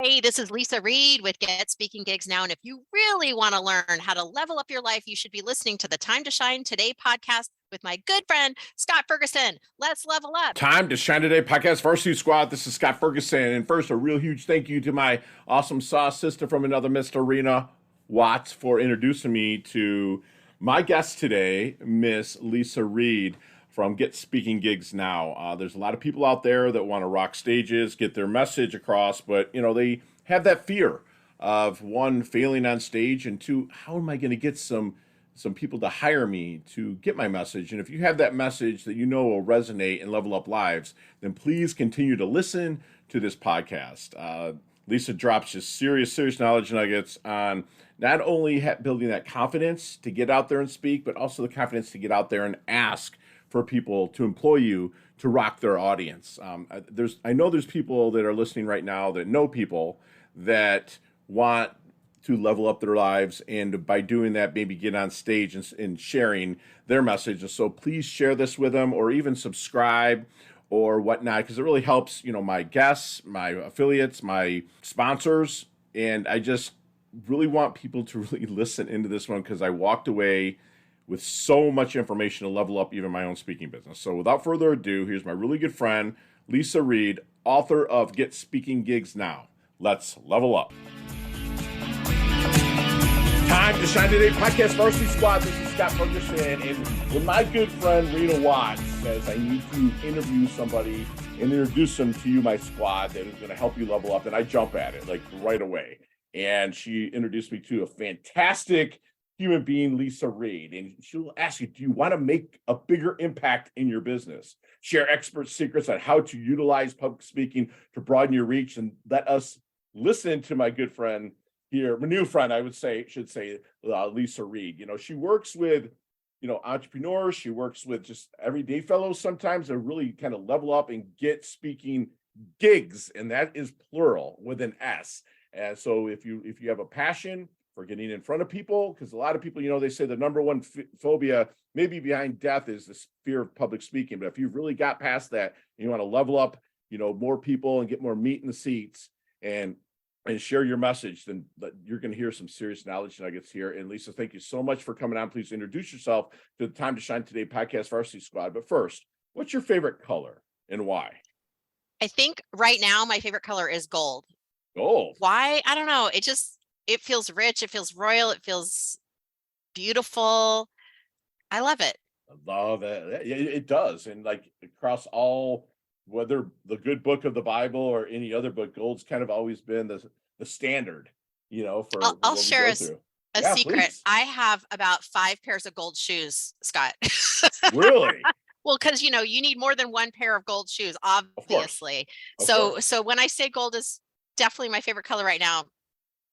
Hey, this is Leisa Reid with Get Speaking Gigs Now. And if you really want to learn how to level up your life, you should be listening to the Time to Shine Today podcast with my good friend, Scott Ferguson. Let's level up. Time to Shine Today podcast, Varsity Squad. This is Scott Ferguson. And first, a real huge thank you to my awesome sauce sister from another Mr. Rena Watts for introducing me to my guest today, Miss Leisa Reid from Get Speaking Gigs Now. There's a lot of people out there that want to rock stages, get their message across, but they have that fear of one, failing on stage, and two, how am I going to get some people to hire me to get my message? And if you have that message that will resonate and level up lives, then please continue to listen to this podcast. Leisa drops just serious knowledge nuggets on not only building that confidence to get out there and speak, but also the confidence to get out there and ask for people to employ you to rock their audience. I know there's people that are listening right now that know people that want to level up their lives, and by doing that, maybe get on stage and sharing their message. And so please share this with them, or even subscribe or whatnot, because it really helps, my guests, my affiliates, my sponsors. And I just really want people to really listen into this one, because I walked away with so much information to level up even my own speaking business. So without further ado, here's my really good friend, Leisa Reid, author of Get Speaking Gigs Now. Let's level up. Time to Shine Today podcast, Varsity Squad. This is Scott Ferguson, and when my good friend Rena Watts says I need to interview somebody and introduce them to you, my squad, that is going to help you level up, then I jump at it like right away. And she introduced me to a fantastic human being, Leisa Reid, and she'll ask you, do you want to make a bigger impact in your business? Share expert secrets on how to utilize public speaking to broaden your reach, and let us listen to my good friend here, my new friend, I should say, Leisa Reid. She works with, entrepreneurs. She works with just everyday fellows sometimes to really kind of level up and get speaking gigs, and that is plural with an S. And so if you have a passion for getting in front of people, because a lot of people, they say the number one phobia maybe behind death is the fear of public speaking. But if you've really got past that, you want to level up, more people and get more meat in the seats and share your message, then you're going to hear some serious knowledge nuggets here. And Leisa, thank you so much for coming on. Please introduce yourself to the Time to Shine Today podcast, Varsity Squad. But first, what's your favorite color and why? I think right now my favorite color is gold. Gold. Why? I don't know. It feels rich. It feels royal. It feels beautiful. I love it. I love it. It does. And like across all, whether the good book of the Bible or any other book, gold's kind of always been the standard, for I'll share a secret. Please. I have about 5 pairs of gold shoes, Scott. Really? Well, because you need more than one pair of gold shoes, obviously. So when I say gold is definitely my favorite color right now,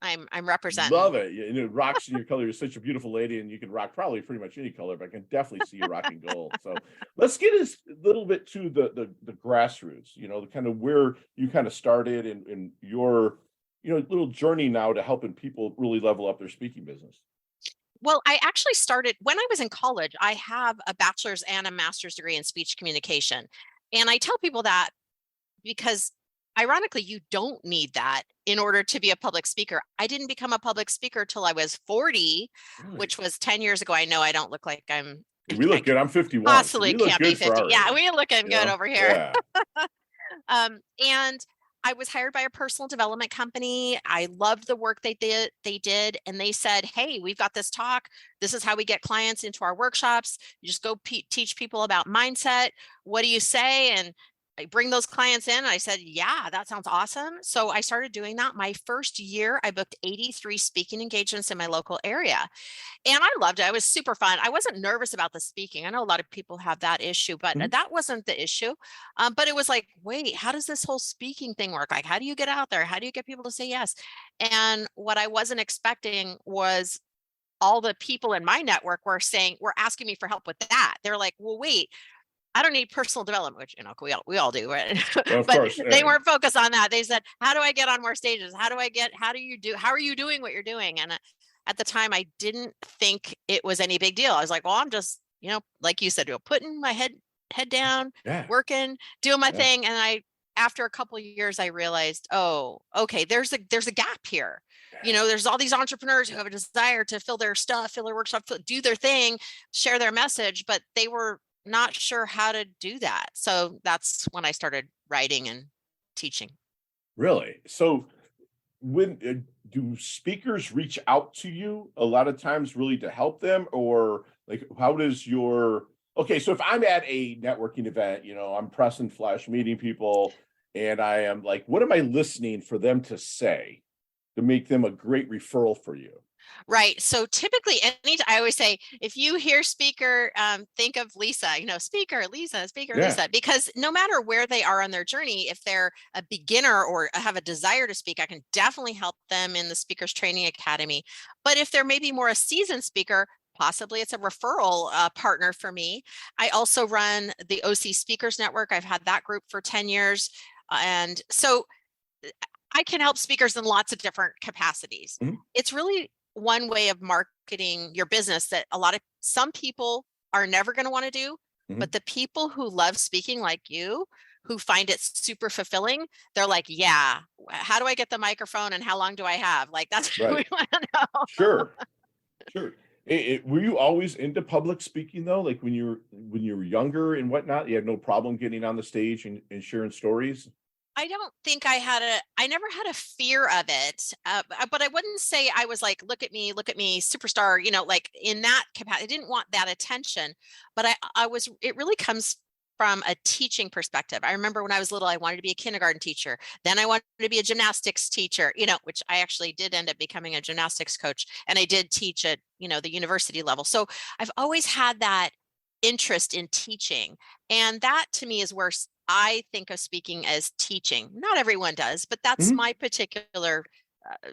I'm representing. Love it. Rocks in your color. You're such a beautiful lady, and you can rock probably pretty much any color, but I can definitely see you rocking gold. So let's get a little bit to the grassroots, the kind of where you kind of started and your, little journey now to helping people really level up their speaking business. Well, I actually started when I was in college. I have a bachelor's and a master's degree in speech communication. And I tell people that because ironically, you don't need that in order to be a public speaker. I didn't become a public speaker till I was 40, really? Which was 10 years ago. I know I don't look like I'm. We look good. I'm 51. Possibly can't be 50. Yeah, we looking good over here. Yeah. And I was hired by a personal development company. I loved the work they did. And they said, hey, we've got this talk. This is how we get clients into our workshops. You just go teach people about mindset. What do you say? And I bring those clients in. I said, yeah, that sounds awesome. So I started doing that. My first year, I booked 83 speaking engagements in my local area. And I loved it. It was super fun. I wasn't nervous about the speaking. I know a lot of people have that issue, but that wasn't the issue. But it was like, wait, how does this whole speaking thing work? Like, how do you get out there? How do you get people to say yes? And what I wasn't expecting was all the people in my network were asking me for help with that. They're like, well, wait, I don't need personal development, which we all do, right? Of but course, they weren't focused on that. They said, how do I get on more stages? How are you doing what you're doing? And at the time, I didn't think it was any big deal. I was like, well, I'm just, like you said, putting my head down, working, doing my thing. And I after a couple of years, I realized, oh, okay, there's a gap here. There's all these entrepreneurs who have a desire to fill their stuff, fill their workshop, do their thing, share their message, but they were not sure how to do that. So that's when I started writing and teaching. Really? So when do speakers reach out to you a lot of times really to help them, or like how does your okay, so if I'm at a networking event, I'm pressing flesh meeting people, and I am like, what am I listening for them to say to make them a great referral for you? Right. So typically, I always say, if you hear speaker, think of Lisa, speaker, Lisa, speaker, Yeah. Lisa, because no matter where they are on their journey, if they're a beginner or have a desire to speak, I can definitely help them in the Speakers Training Academy. But if they're maybe more a seasoned speaker, possibly it's a referral partner for me. I also run the OC Speakers Network. I've had that group for 10 years. And so I can help speakers in lots of different capacities. Mhm, It's really one way of marketing your business that some people are never going to want to do, mhm. but the people who love speaking like you, who find it super fulfilling, they're like, yeah, how do I get the microphone and how long do I have? Like, that's what Right. we want to know. Sure. Sure. Were you always into public speaking though? Like when you were younger and whatnot, you had no problem getting on the stage and sharing stories? I don't think I never had a fear of it, but I wouldn't say I was like, look at me, superstar, like in that capacity. I didn't want that attention, but it really comes from a teaching perspective. I remember when I was little, I wanted to be a kindergarten teacher. Then I wanted to be a gymnastics teacher, which I actually did end up becoming a gymnastics coach. And I did teach at, the university level. So I've always had that interest in teaching. And that to me is where I think of speaking as teaching. Not everyone does, but that's Mhm. my particular,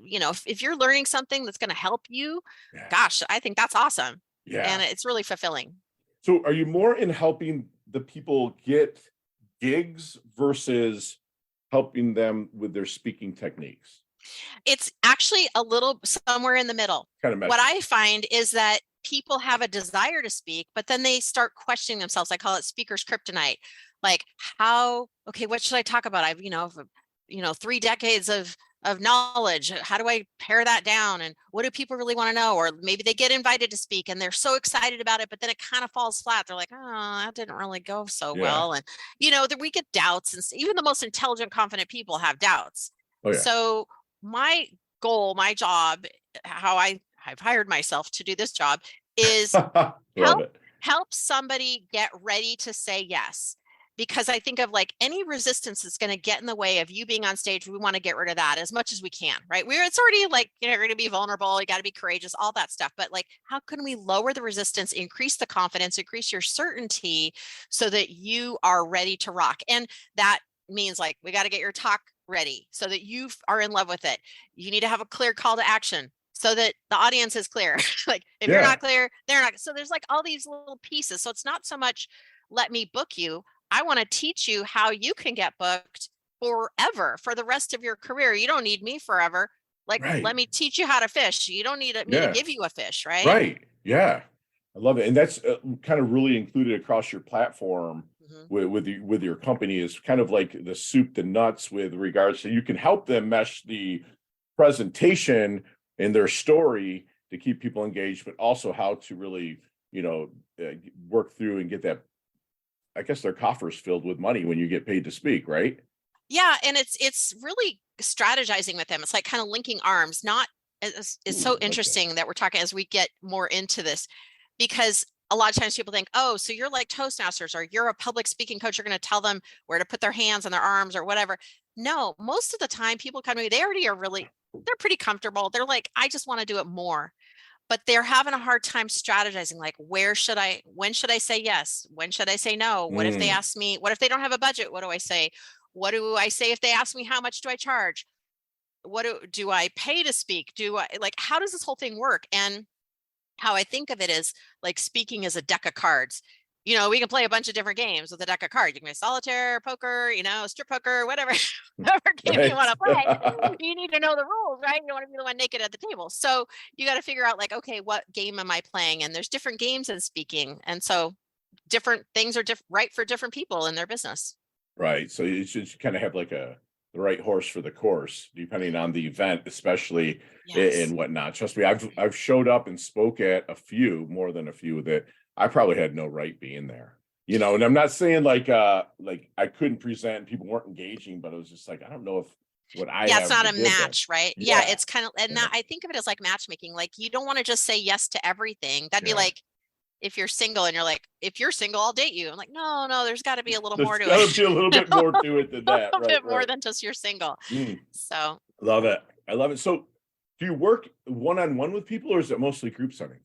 if you're learning something that's going to help you, Yeah. gosh, I think that's awesome. And Yeah. it's really fulfilling. So are you more in helping the people get gigs versus helping them with their speaking techniques? It's actually a little somewhere in the middle. Kind of What messy. I find is that people have a desire to speak, but then they start questioning themselves. I call it speaker's kryptonite. Like, okay, what should I talk about? I've, 3 decades of knowledge. How do I pare that down? And what do people really want to know? Or maybe they get invited to speak and they're so excited about it, but then it kind of falls flat. They're like, oh, that didn't really go so Yeah. well. And, that we get doubts, and even the most intelligent, confident people have doubts. Oh yeah. So my goal, my job, how I've hired myself to do this job is Love help it. help somebody get ready to say yes. Because I think of like any resistance that's going to get in the way of you being on stage, we want to get rid of that as much as we can, right? It's already like, you're going to be vulnerable, you got to be courageous, all that stuff. But like, how can we lower the resistance, increase the confidence, increase your certainty so that you are ready to rock? And that means like, we got to get your talk ready so that you are in love with it. You need to have a clear call to action so that the audience is clear. Like if you're Yeah. not clear, they're not. So there's like all these little pieces. So it's not so much let me book you. I want to teach you how you can get booked forever for the rest of your career. You don't need me forever. Like, let Right. me teach you how to fish. You don't need me to Yeah. give you a fish, right? Right. Yeah. I love it. And that's kind of really included across your platform Mhm. with your company is kind of like the soup to nuts with regards to you can help them mesh the presentation and their story to keep people engaged, but also how to really, you know, work through and get that, I guess, their coffers filled with money when you get paid to speak, right? Yeah, and it's really strategizing with them. It's like kind of linking arms. Not it's so Ooh, I like that. interesting that we're talking as we get more into this, because a lot of times people think, oh, so you're like Toastmasters or you're a public speaking coach. You're going to tell them where to put their hands on their arms or whatever. No, most of the time people come to me, they already are they're pretty comfortable. They're like, I just want to do it more, but they're having a hard time strategizing. Like, when should I say yes? When should I say no? What if they Mm, ask me, what if they don't have a budget? What do I say? What do I say if they ask me how much do I charge? What do I pay to speak? Do I like, how does this whole thing work? And how I think of it is like speaking as a deck of cards. We can play a bunch of different games with a deck of cards. You can play solitaire, poker, strip poker, whatever, whatever game you want right. to play. You need to know the rules, right? You don't want to be the one naked at the table. So you got to figure out like, okay, what game am I playing? And there's different games in speaking. And so different things are right for different people in their business. Right. So you should kind of have like the right horse for the course, depending on the event, especially Yes. and whatnot. Trust me, I've showed up and spoke at a few, more than a few, that I probably had no right being there. And I'm not saying like I couldn't present and people weren't engaging, but it was just like, I don't know if what I Yeah, it's have not to a give them. match, right? Yeah, Yeah. it's kind of, and Yeah. that I think of it as like matchmaking. Like you don't want to just say yes to everything. That'd be Yeah. like if you're single and you're like, if you're single, I'll date you. I'm like, no, no, there's got to be a little more There's to it. gotta be a little bit more to it than A that. little Right, bit more right. than just you're single. Mm, So love it. I love it. So do you work one-on-one with people, or is it mostly group settings?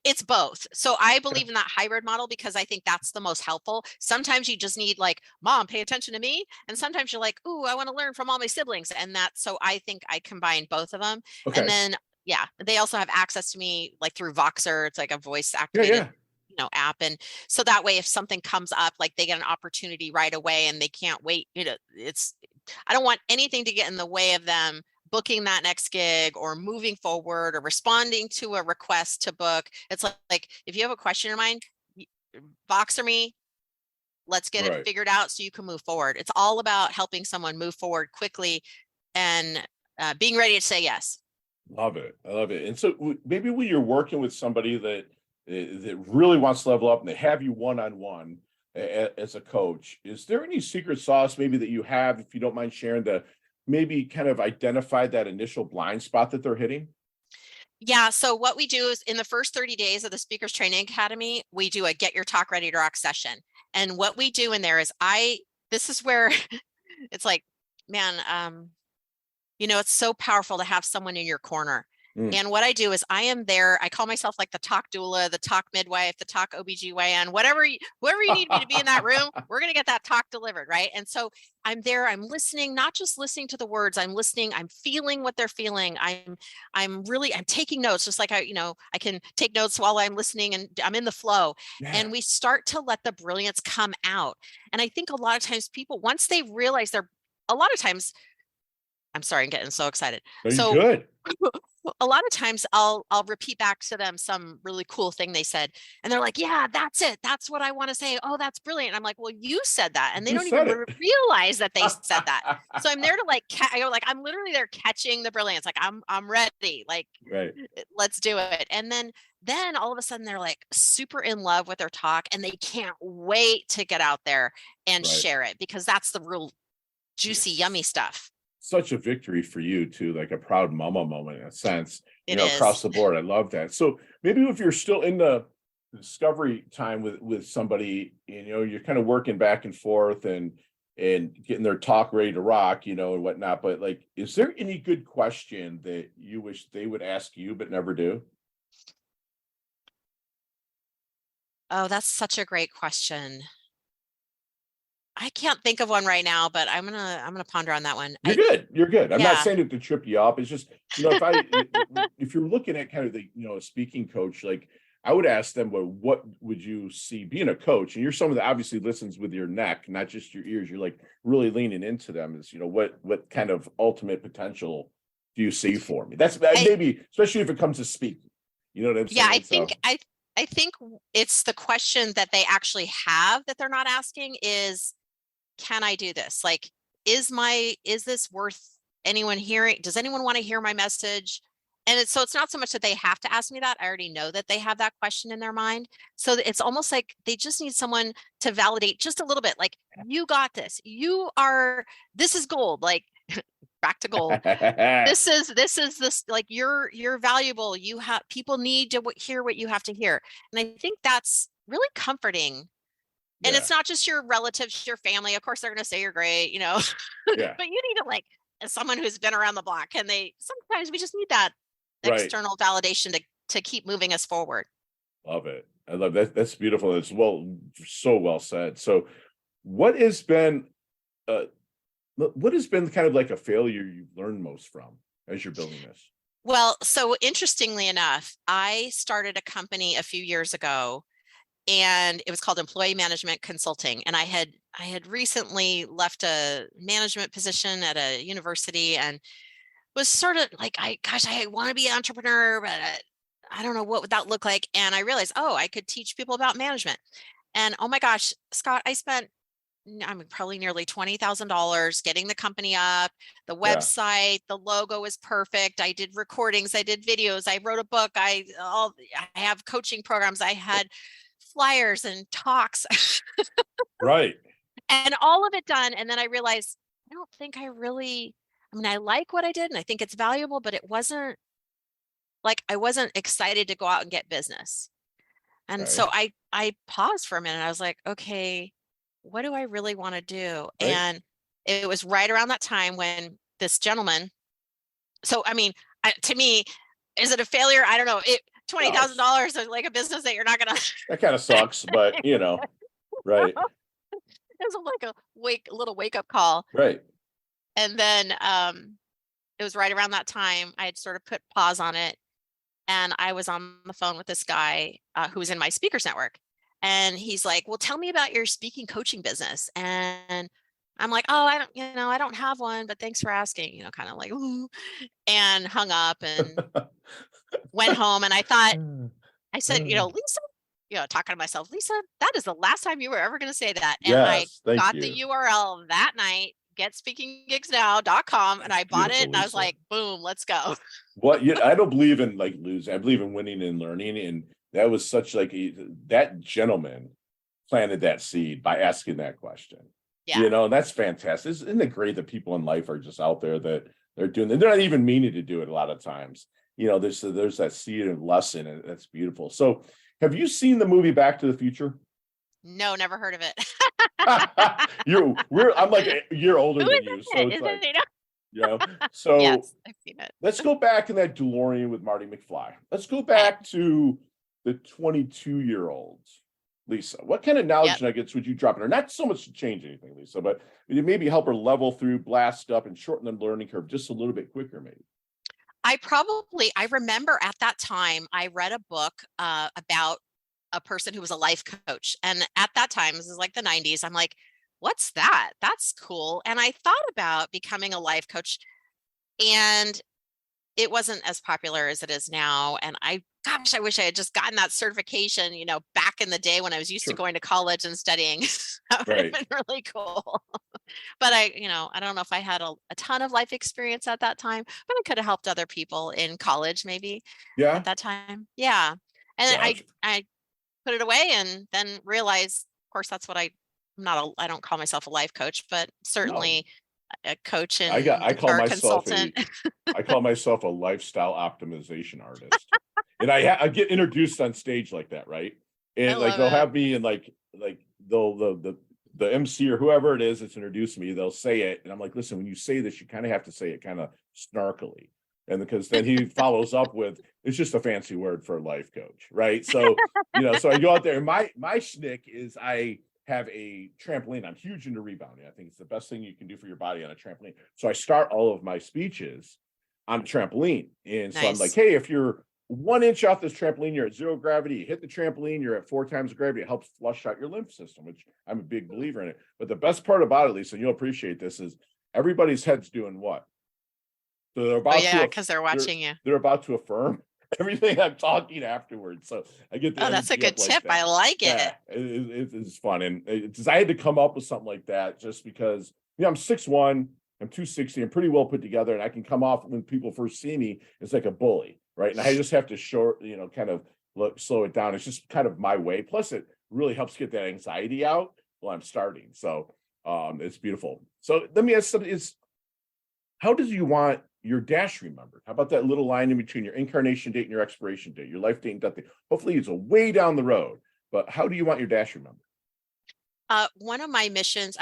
it's both. So I Okay. believe in that hybrid model because I think that's the most helpful. Sometimes you just need like, mom, pay attention to me. And sometimes you're like, ooh, I want to learn from all my siblings. And that, so I think I combine both of them. And Okay. then, yeah, they also have access to me like through Voxer. It's like a voice Yeah, activated, yeah. app. And so that way, if something comes up, like they get an opportunity right away and they can't wait, I don't want anything to get in the way of them booking that next gig or moving forward or responding to a request to book. It's like if you have a question in mind, Voxer me, let's get it Right. figured out so you can move forward. It's all about helping someone move forward quickly and being ready to say yes. Love it. I love it. And so maybe when you're working with somebody that really wants to level up and they have you one-on-one as a coach, is there any secret sauce maybe that you have, if you don't mind sharing, to maybe kind of identify that initial blind spot that they're hitting? Yeah. So what we do is in the first 30 days of the Speakers Training Academy, we do a Get Your Talk Ready to Rock session. And what we do in there is this is where it's like, man, it's so powerful to have someone in your corner. Mm. And what I do is I am there. I call myself like the talk doula, the talk midwife, the talk OBGYN, whatever you need me to be in that room, we're going to get that talk delivered. Right. And so I'm there, I'm listening, not just listening to the words, I'm listening, I'm feeling what they're feeling. I'm taking notes, just like I can take notes while I'm listening and I'm in the flow. Yeah. And we start to let the brilliance come out. And I think a lot of times people, once they realize a lot of times, I'm sorry, I'm getting so excited. Are you So good? a lot of times I'll repeat back to them some really cool thing they said, and they're like, "Yeah, that's it. That's what I want to say. Oh, that's brilliant." And I'm like, "Well, you said that," and they don't Just even said it. realize that they said that. So I'm there to like, I'm literally there catching the brilliance. Like I'm ready. Like Right. let's do it. And then all of a sudden they're like super in love with their talk, and they can't wait to get out there and Right. share it because that's the real juicy, Yes. yummy stuff. Such a victory for you too, like a proud mama moment in a sense, It across is. the board. I love that. So maybe if you're still in the discovery time with somebody, you're kind of working back and forth and getting their talk ready to rock, and whatnot. But like, is there any good question that you wish they would ask you but never do? Oh, that's such a great question. I can't think of one right now, but I'm gonna ponder on that one. You're good. You're good. I'm not Yeah. saying it to trip you up. It's just, if you're looking at kind of a speaking coach, like I would ask them, well, what would you see being a coach? And you're someone that obviously listens with your neck, not just your ears. You're like really leaning into them is, what kind of ultimate potential do you see for me? That's I maybe, especially if it comes to speaking, you know what I'm yeah, I saying? think So I think it's the question that they actually have that they're not asking is, can I do this? Like, is this worth anyone hearing? Does anyone want to hear my message? And it's not so much that they have to ask me that. I already know that they have that question in their mind. So it's almost like they just need someone to validate just a little bit. Like, you got this. This is gold. Like back to gold. This like you're valuable. You have people need to hear what you have to hear. And I think that's really comforting. And yeah, it's not just your relatives, your family. Of course, they're going to say you're great, yeah, but you need to like, as someone who's been around the block, sometimes we just need that right. external validation to keep moving us forward. Love it. I love that. That's beautiful. It's so well said. So, what has been uh what has been kind of like a failure you've learned most from as you're building this? Well, so interestingly enough, I started a company a few years ago and it was called Employee Management Consulting. And I had recently left a management position at a university and was sort of like, I want to be an entrepreneur, but I don't know what would that look like. And I realized, oh, I could teach people about management. And oh my gosh, Scott, I spent I mean, probably nearly $20,000 getting the company up, the Yeah. website, the logo is perfect. I did recordings, I did videos, I wrote a book, I have coaching programs, I had flyers and talks Right. and all of it done. And then I realized I don't think I really, I mean, I like what I did and I think it's valuable, but it wasn't like I wasn't excited to go out and get business. And Okay. so I paused for a minute. I was like, okay, what do I really want to do? Right. And it was right around that time when this gentleman, so I mean, to me, is it a failure? I don't know. It No, it's, $20,000 is like a business that you're not gonna that kind of sucks, but right. it was like a little wake up call. Right. And then it was right around that time I had sort of put pause on it. And I was on the phone with this guy who was in my speakers network. And he's like, well, tell me about your speaking coaching business. And I'm like, oh, I don't have one, but thanks for asking, kind of like, ooh, and hung up and went home. And I thought, I said, Lisa, talking to myself, Lisa, that is the last time you were ever going to say that. And I Yes, thank got the you. URL that night, getspeakinggigsnow.com, and That's I bought it beautiful, and I was Lisa. like, boom, let's go. What I don't believe in like losing. I believe in winning and learning. And that was such like that gentleman planted that seed by asking that question. Yeah. And that's fantastic. Isn't it great that people in life are just out there that they're doing, they're not even meaning to do it a lot of times. There's that seed and lesson, and that's beautiful. So have you seen the movie Back to the Future? No, never heard of it. I'm like a year older Who than is you. So it? it's Is like, it? you know, so Yes, I've seen it. let's go back in that DeLorean with Marty McFly. Let's go Okay. back to the 22-year-olds. Lisa, what kind of knowledge Yep. nuggets would you drop in her? Not so much to change anything, Lisa, but maybe help her level through, blast up, and shorten the learning curve just a little bit quicker, maybe. I remember at that time, I read a book about a person who was a life coach. And at that time, this is like the 90s, I'm like, what's that? That's cool. And I thought about becoming a life coach. And it wasn't as popular as it is now. And I wish I had just gotten that certification, back in the day when I was used to Sure. going to college and studying. That would have Right. been really cool. But I don't know if I had a ton of life experience at that time, but I could have helped other people in college maybe Yeah. at that time. Yeah. And Gotcha. I put it away and then realized, of course, that's what I don't call myself a life coach, but No, certainly a coach I and call or a myself consultant. a lifestyle optimization artist. And I get introduced on stage like that, right? I And like love they'll it. have me and like they'll the MC or whoever it is that's introduced me, they'll say it, and I'm like, listen, when you say this, you kind of have to say it kind of snarkily, and because then he follows up with, it's just a fancy word for a life coach, right? So so I go out there, and my schnick is I have a trampoline. I'm huge into rebounding. I think it's the best thing you can do for your body on a trampoline. So I start all of my speeches on a trampoline. And so I'm like, Nice. hey, if you're 1 inch off this trampoline, you're at zero gravity. You hit the trampoline, you're at 4 times the gravity. It helps flush out your lymph system, which I'm a big believer in it. But the best part about it, Lisa, and you'll appreciate this, is everybody's head's doing what? So Oh yeah, because they're they're watching you. they're about to affirm everything I'm talking afterwards. So I get the Oh, that's a energy good up like tip. I that. like Yeah, it. it's fun. And I had to come up with something like that just because, I'm 6'1", I'm 260, I'm pretty well put together, and I can come off when people first see me, it's like a bully, right? And I just have to kind of slow it down. It's just kind of my way. Plus, it really helps get that anxiety out while I'm starting. So it's beautiful. So let me ask something, how do you want your dash remembered? How about that little line in between your incarnation date and your expiration date, your life date and death date? Hopefully it's a way down the road, but how do you want your dash remembered? One of my missions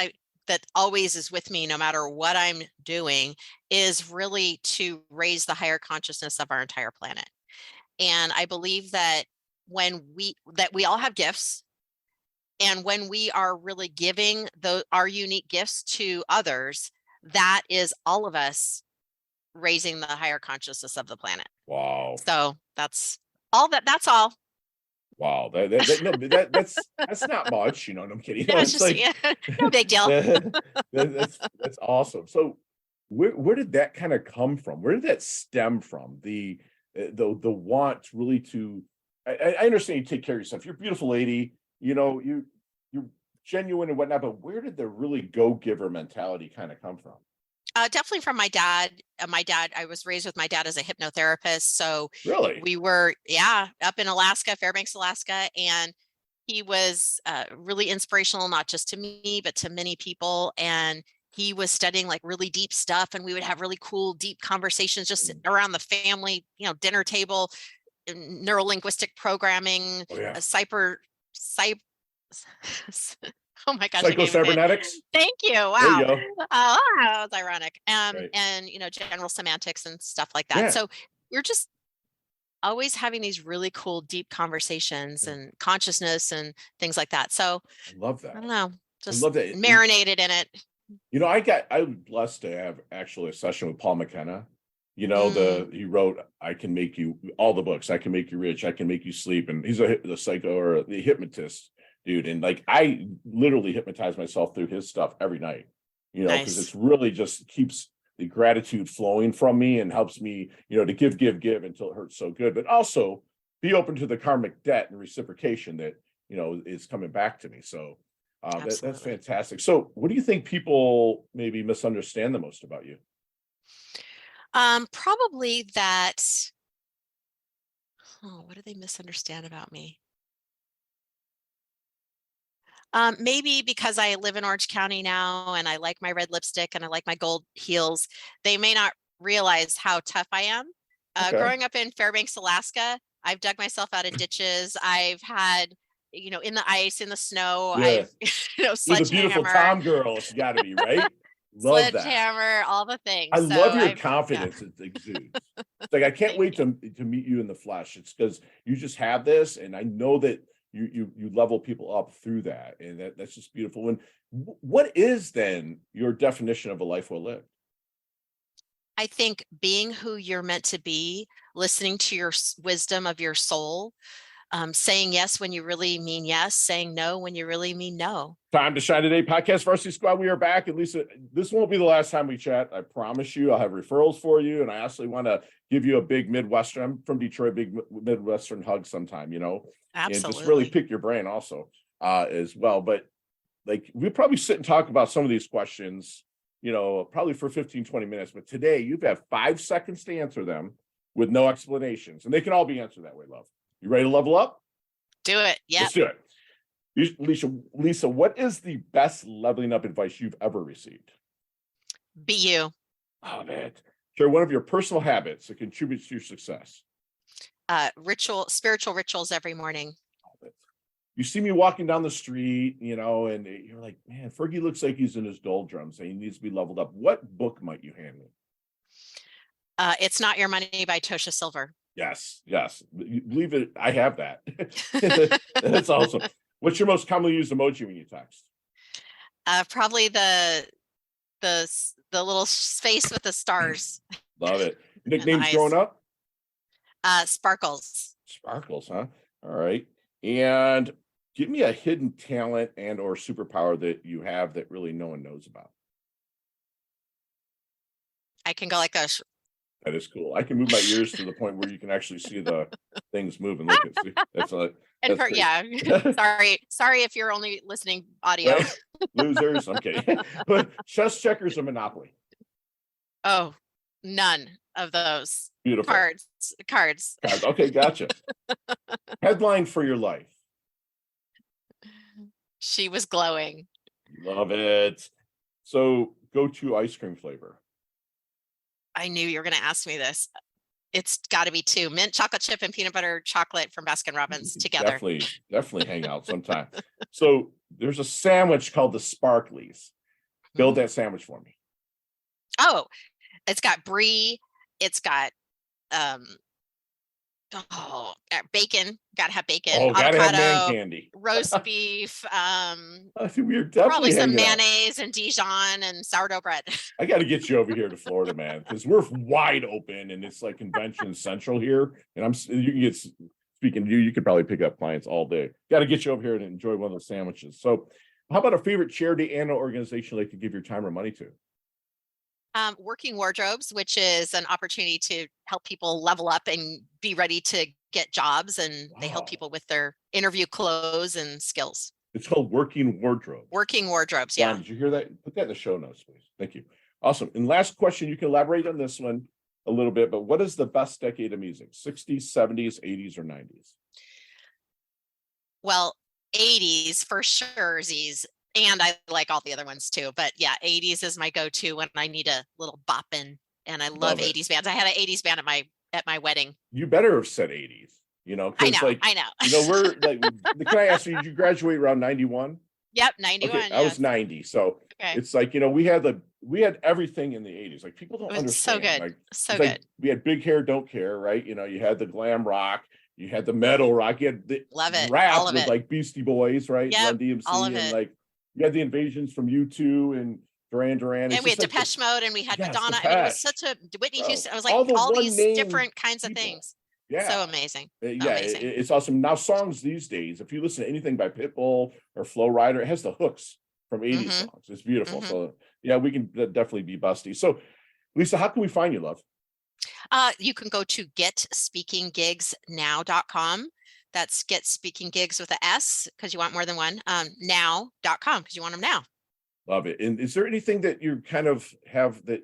that always is with me, no matter what I'm doing, is really to raise the higher consciousness of our entire planet. And I believe that we all have gifts, and when we are really giving our unique gifts to others, that is all of us raising the higher consciousness of the planet. Wow. So that's all that's all. Wow. No, that's not much, no, I'm kidding. Yeah, it's It's just like yeah, no big deal. that's awesome. So where did that kind of come from? Where did that stem from? The want really to, I understand you take care of yourself. You're a beautiful lady, you're genuine and whatnot, but where did the really go-giver mentality kind of come from? Definitely from my dad. I was raised with my dad as a hypnotherapist. So Really? we were, yeah, up in Alaska, Fairbanks, Alaska. And he was really inspirational, not just to me, but to many people. And he was studying like really deep stuff. And we would have really cool, deep conversations just sitting around the family, dinner table, neurolinguistic programming, Oh yeah. cyber, oh my gosh, I can't even say it. Psycho-cybernetics? Thank you. There you Wow. go. That was ironic. Right. And general semantics and stuff like that. Yeah. So we're just always having these really cool, deep conversations Yeah. and consciousness and things like that. So I love I that. don't know, I just love that. marinated in it. I was blessed to have actually a session with Paul McKenna. Mm, He wrote I Can Make You, all the books, I Can Make You Rich, I Can Make You Sleep. And he's the psycho or the hypnotist dude. And like I literally hypnotize myself through his stuff every night, because nice. it's really just keeps the gratitude flowing from me and helps me, to give until it hurts so good, but also be open to the karmic debt and reciprocation that, is coming back to me. So that's Absolutely. fantastic. So, what do you think people maybe misunderstand the most about you? Probably that, oh, what do they misunderstand about me? Maybe because I live in Orange County now and I like my red lipstick and I like my gold heels, they may not realize how tough I am. Okay. Growing up in Fairbanks, Alaska, I've dug myself out of ditches. I've had, in the ice, in the snow, Yeah. I've, You're the beautiful sledgehammer, Tom girl. She got to be right. Love that. sledgehammer, all the I things. So love your yeah, confidence. It exudes. It's like I can't thank wait you. to meet you in the flesh. It's because you just have this, and I know that you level people up through that, and that's just beautiful. And what is then your definition of a life well lived? I think being who you're meant to be, listening to your wisdom of your soul, saying yes when you really mean yes, saying no when you really mean no. Time to Shine Today podcast Varsity Squad. We are back. And Lisa, this won't be the last time we chat. I promise you. I'll have referrals for you. And I actually want to give you a big Midwestern, I'm from Detroit, big Midwestern hug sometime, and just really Absolutely. pick your brain also as well. But like we probably sit and talk about some of these questions, probably for 15, 20 minutes. But today you've had 5 seconds to answer them with no explanations. And they can all be answered that way, love. You ready to level up? Do it. Yep. Let's do it. Lisa, what is the best leveling up advice you've ever received? Be you. Oh, man. Share one of your personal habits that contributes to your success. Spiritual rituals every morning. You see me walking down the street, and you're like, man, Fergie looks like he's in his doldrums and he needs to be leveled up. What book might you hand me? It's Not Your Money by Tosha Silver. Yes, yes. You believe it. I have that. That's awesome. What's your most commonly used emoji when you text? Probably the little space with the stars Love it. and the Nicknames growing eyes. up? Sparkles. Sparkles, huh? All right. And give me a hidden talent and or superpower that you have that really no one knows about. I can go like a That is cool. I can move my ears to the point where you can actually see the things move and look at. See, and that's for great. yeah. Sorry if you're only listening audio. Right? Losers. I'm kidding. But chess checkers or Monopoly. Oh, none of those. Beautiful. Cards. Okay, gotcha. Headline for your life. She was glowing. Love it. So go to ice cream flavor. I knew you were going to ask me this. It's got to be two: mint chocolate chip and peanut butter chocolate from Baskin Robbins together. Definitely hang out sometime. So there's a sandwich called the Sparklies. Build that sandwich for me. Oh, it's got brie. It's got bacon. Gotta have bacon. Oh, gotta have man Avocado, candy. roast beef. We're Probably definitely some hanging out. mayonnaise and Dijon and sourdough bread. I got to get you over here to Florida, man, because we're wide open and it's like convention central here. And you can get, speaking to you, you could probably pick up clients all day. Got to get you over here and enjoy one of those sandwiches. So, how about a favorite charity and organization like to give your time or money to? Working Wardrobes, which is an opportunity to help people level up and be ready to get jobs, and they help Wow. people with their interview clothes and skills. It's called Working Wardrobes. Working Wardrobes. John, Yeah. did you hear that? Put that in the show notes, please. Thank you. Awesome. And last question, you can elaborate on this one a little bit, but what is the best decade of music? 60s, 70s, 80s, or 90s? Well, 80s for sure, and I like all the other ones too. But yeah, 80s is my go-to when I need a little bopping, and I love Love it. 80s bands. I had an 80s band at my wedding. You better have said 80s, I because know, I know. we're like, can I ask you, did you graduate around 91? Yep, Okay, 91. I was Yes. 90. So Okay. it's like, we had everything in the 80s. Like people don't It was so understand. good. Like So it's good. like we had Big Hair, Don't Care, right? You had the glam rock, you had the metal rock, you had the Love it. rap All of with it. like Beastie Boys, right? Yep, Run DMC, all of and it. like you had the Invasions from U2 and Duran. It's And we just had like Depeche Mode, and we had yes, Madonna. I mean, it was Depeche, such a Whitney bro. Houston. I was like All the all one these name different kinds of people. things. Yeah. So amazing. Yeah, Amazing. it's awesome. Now, songs these days, if you listen to anything by Pitbull or Flow Rider, it has the hooks from 80s songs. It's beautiful. So, yeah, we can definitely be busty. So, Leisa, how can we find you, love? You can go to getspeakinggigsnow.com. That's get speaking gigs with a S because you want more than one. Now.com because you want them now. Love it. And is there anything that you kind of have that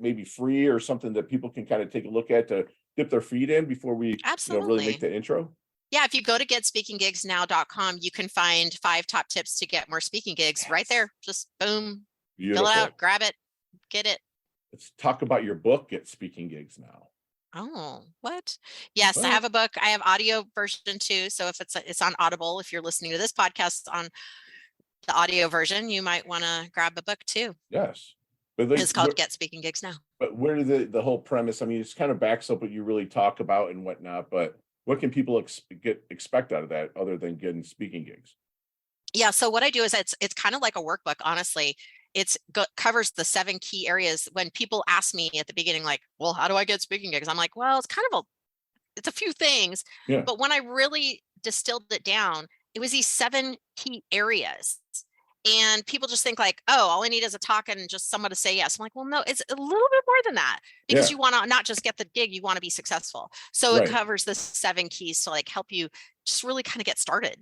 may be free or something that people can kind of take a look at to dip their feet in before we really make Absolutely. the intro? Yeah, if you go to getspeakinggigsnow.com, you can find 5 top tips to get more speaking gigs right there. Just boom, Beautiful. fill it out, grab it, get it. Let's talk about your book, Get Speaking Gigs Now. Oh, what? Yes, I What? have a book. I have audio version too. So if it's on Audible, if you're listening to this podcast on the audio version, you might want to grab a book too. Yes. But like, It's called Get Speaking Gigs Now. But where the whole premise, I mean, it's kind of backs up what you really talk about and whatnot, but what can people expect out of that other than getting speaking gigs? Yeah, so what I do is it's kind of like a workbook, honestly. Covers the 7 key areas. When people ask me at the beginning, like, well, how do I get speaking gigs? I'm like, well, it's a few things. Yeah. But when I really distilled it down, it was these 7 key areas. And people just think like, oh, all I need is a talk and just someone to say yes. I'm like, well, no, it's a little bit more than that because you want to not just get the gig, you want to be successful. So it covers the 7 keys to like help you just really kind of get started.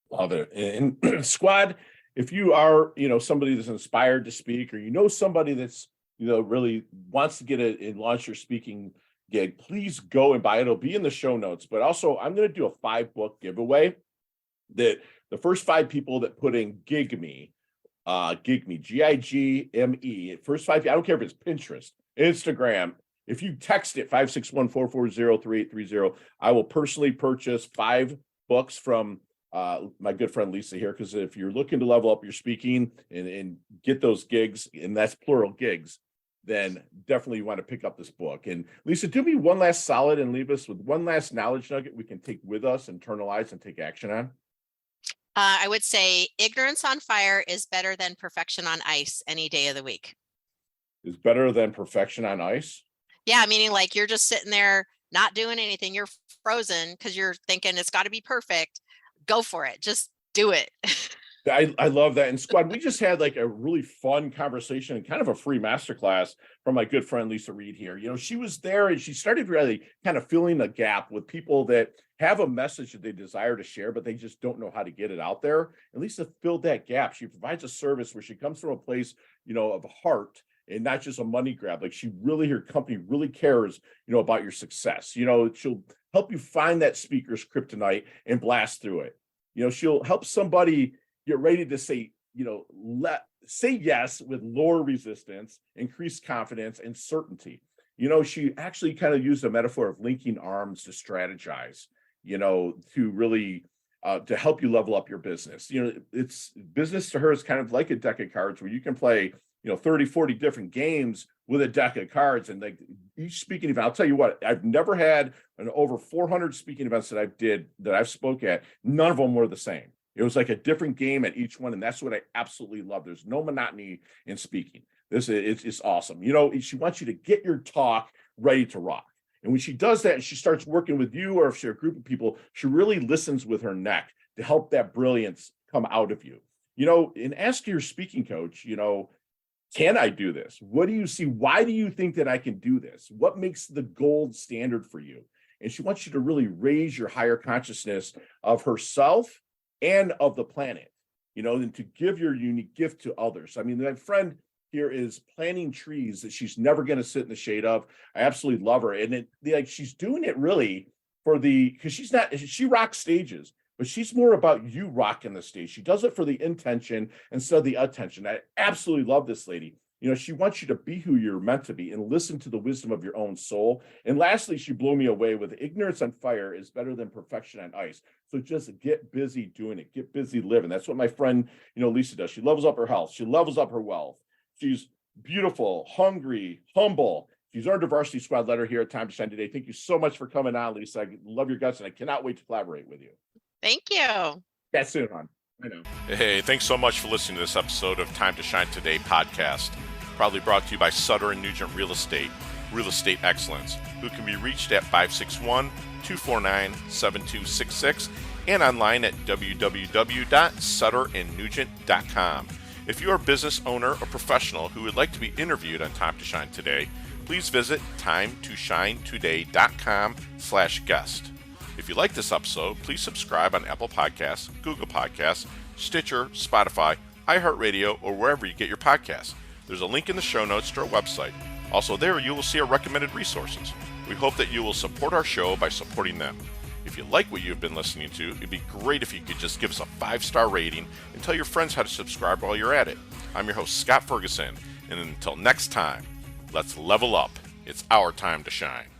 Love it. And squad, if you are, somebody that's inspired to speak, or somebody that's, really wants to get and launch your speaking gig, please go and buy it. It'll be in the show notes. But also, I'm going to do a 5-book giveaway that the first 5 people that put in GigMe, GIGME, first 5, I don't care if it's Pinterest, Instagram. If you text it 561-440-3830, I will personally purchase 5 books from my good friend Leisa here, because if you're looking to level up your speaking and get those gigs, and that's plural gigs, then definitely you want to pick up this book. And Leisa, do me one last solid and leave us with one last knowledge nugget we can take with us, internalize, and take action on. I would say ignorance on fire is better than perfection on ice any day of the week. Is better than perfection on ice? Yeah, meaning like you're just sitting there not doing anything. You're frozen because you're thinking it's got to be perfect. Go for it. Just do it. I love that. And squad, we just had like a really fun conversation and kind of a free masterclass from my good friend Leisa Reid here. She was there and she started really kind of filling a gap with people that have a message that they desire to share, but they just don't know how to get it out there. And Leisa filled that gap. She provides a service where she comes from a place, of heart and not just a money grab. Like her company really cares, about your success. She'll help you find that speaker's kryptonite and blast through it. She'll help somebody get ready to say, say yes with lower resistance, increased confidence, and certainty. She actually kind of used a metaphor of linking arms to strategize, to really to help you level up your business. It's business to her is kind of like a deck of cards where you can play, 30, 40 different games with a deck of cards. And like each speaking event, I'll tell you what, I've never had over 400 speaking events that I've spoke at. None of them were the same. It was like a different game at each one. And that's what I absolutely love. There's no monotony in speaking. It's awesome. She wants you to get your talk ready to rock. And when she does that and she starts working with you, or if she's a group of people, she really listens with her neck to help that brilliance come out of you. And ask your speaking coach, can I do this? What do you see? Why do you think that I can do this? What makes the gold standard for you? And she wants you to really raise your higher consciousness of herself and of the planet, and to give your unique gift to others. I mean, my friend here is planting trees that she's never going to sit in the shade of. I absolutely love her. And she's doing it really because she rocks stages, but she's more about you rocking the stage. She does it for the intention instead of the attention. I absolutely love this lady. She wants you to be who you're meant to be and listen to the wisdom of your own soul. And lastly, she blew me away with ignorance on fire is better than perfection on ice. So just get busy doing it. Get busy living. That's what my friend, Leisa does. She levels up her health. She levels up her wealth. She's beautiful, hungry, humble. She's earned a varsity squad letter here at Time to Shine today. Thank you so much for coming on, Leisa. I love your guts, and I cannot wait to collaborate with you. Thank you. Yeah, soon, hon. I know. Hey, thanks so much for listening to this episode of Time to Shine Today podcast. Proudly brought to you by Sutter & Nugent Real Estate Excellence, who can be reached at 561-249-7266 and online at www.sutterandnugent.com. If you are a business owner or professional who would like to be interviewed on Time to Shine Today, please visit timetoshinetoday.com/guest. If you like this episode, please subscribe on Apple Podcasts, Google Podcasts, Stitcher, Spotify, iHeartRadio, or wherever you get your podcasts. There's a link in the show notes to our website. Also there, you will see our recommended resources. We hope that you will support our show by supporting them. If you like what you've been listening to, it'd be great if you could just give us a 5-star rating and tell your friends how to subscribe while you're at it. I'm your host, Scott Ferguson, and until next time, let's level up. It's our time to shine.